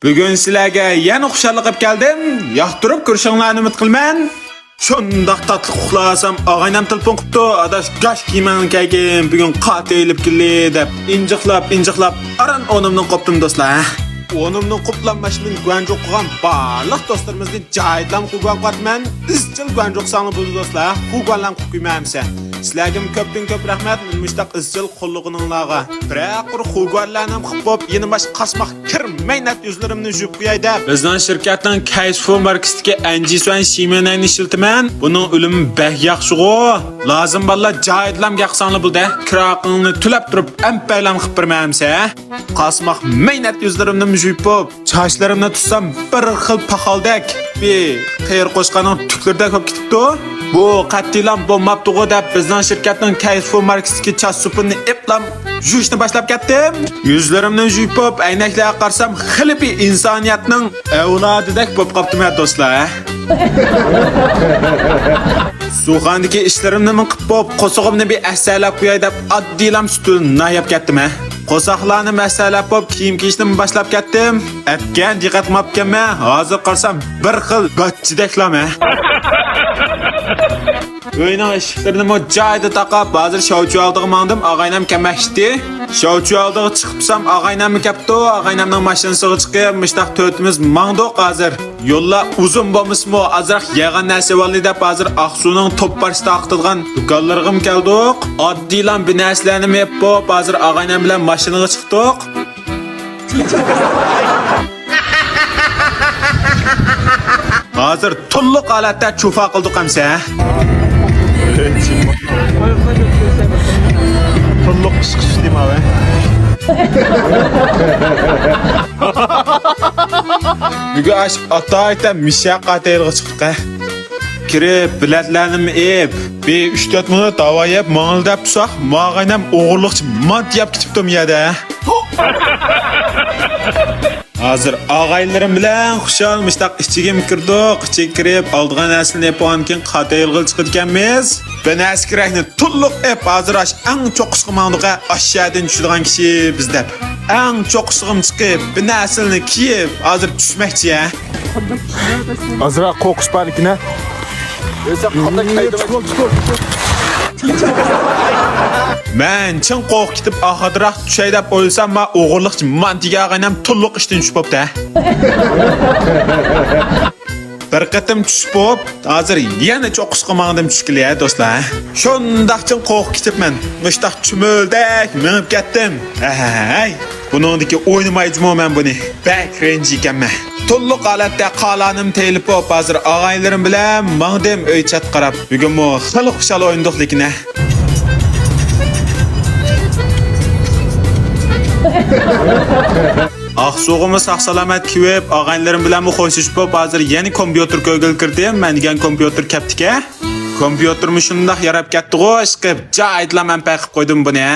Bugun sizlarga yana xushalik qilib keldim. Yoqtirib ko'rishinglarni umid qilman. Shundaq tatlı uxlasam, og'aynam telefon qilibdi. Adash gash kiyman kaykim, bugun qatayilib keldi deb injiqlab aran onimdan qopdim do'stlar. Onimdan qoplanmashmin guanjo qilgan barliq do'stlarimizni joydan quvgan qatman. Izchil guanjo qilsanglar bo'ldi do'stlar. Quvganlar qo'ymayamsa. Sizlarga ko'p rahmat mustaq izchil qo'llig'ingizlarga. Biroq quvganlarni qilib yeni baş qasmoq kirmay nat yuzlarimni yuvib qo'yay deb. Bizning shirkatning Kayfo marketidagi Anjisuan Shimenayni ishiltiman. Buning o'limi bak yaxshi-ku. Lozim bo'lsa joydan yaqsanglar bo'ldi. Kiraqingni tulab turib ampaylam qilib bermayamsa. Qasmoq maynat yuzlarimni yuvib, sochlarimni tutsam bir xil paxaldak. Bir qiyir qo'shqaning tuklarda ko'p ketibdi. Bu qattiqlam bo'lmabdi-ku deb bizning shirkatning Kayfo marketidagi chas supini eplam yuvishni boshlab ketdim. Yuzlarimni yuvib, aynaklarga qarsam xilipi insoniyatning avlodidek bo'lib qopdim do'stlar. Suxandagi ishlarimni qilib, qo'sog'imni bir asalab qo'yay deb oddilam stul nayab ketdim. Qo'saqlarni masalab bo'lib kiyim kiyishni boshlab ketdim. Atgan diqqat qilmabkanman. Hozir qarsam bir xil bachchidaklama. Uyning eshiklarini joyida taqab, hozir shovchi oldiga mandim, og'aynam kamashdi. Shovchi oldiga chiqibsam, og'aynamni kapdi, og'aynamning mashinasiga chiqib, mishtaq to'timiz mangdoq hozir. Yo'llar uzun bo'lmasmi, azroq yag'an narsa bo'ldi deb hozir Aqsuning to'pparishda aqtilgan do'konlarga keldik. Oddiylan bir narsalarni yeb, hozir og'aynam bilan mashinaga chiqdik. Hozir to'liq holatda chufa qildik hamsa. To'liq chiqish deyman abi. Bugun ash ota-ota mishaqqat elga chiqdi. Kirib biletlarni ep, bir 3-4 minut havo yeb, mang'ildab tursak, mog'aynam o'g'irliqchi mant yeb ketibdim yerda. Hozir og'aylarim bilan xushal mishtaq ichiga kirdik, ichiga kirib oldigan narsalarni yapgan keyin qatayilg'il chiqib ekanmiz. Ben askirakni to'liq ep hozir eng cho'qqisqa mang'diga aşağıdan tushadigan kishi biz deb. Eng cho'qqisqim chiqib, bir narsalarni kiyib, hozir tushmoqchi ya. Azroq qo'qish bor ekan. O'zi qanday qaytib Men chin qo'rq ketib oxirroq tushay deb o'ylsam, men o'g'irliqchi mantiga og'aynam to'liq ishdan tushib qopti. Bir qatim tushib qop, hozir yana cho'qqisqa mang'dim tushkiliya do'stlar. Shundaq chin qo'rq ketibman. Mushtaq chumuldak minib ketdim. Ay, buningdagi o'ynamayjimi men buni? Bak renji ekanman. To'liq holatda qalanim teyilib qop, hozir og'aylarim bilan mang'dim uy chat qarab. Bugun mo xil xushal o'yindiq lekin. Aqso'g'imiz sog'-salomat kiyib, og'aylarim bilan xo'shishib, hozir yana kompyuter ko'gil kirdim. Men degan kompyuter kaptika. Kompyuterni shundoq yarab ketdi-ku, chiqib, joydan men payqib qo'ydim buni.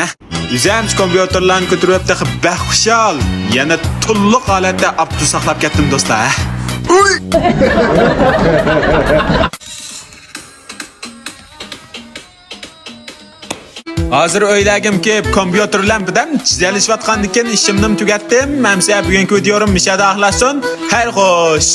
O'zimcha kompyuterlarni ko'tarib taqib baxushal, yana to'liq holatda abdu saqlab ketdim do'stlar. Hozir o'ylagimki, kompyuterlar bilan chizilishayotgandan keyin ishimni tugatdim. Mensa bugungi videom mishada axlasin. Xayr xo'sh.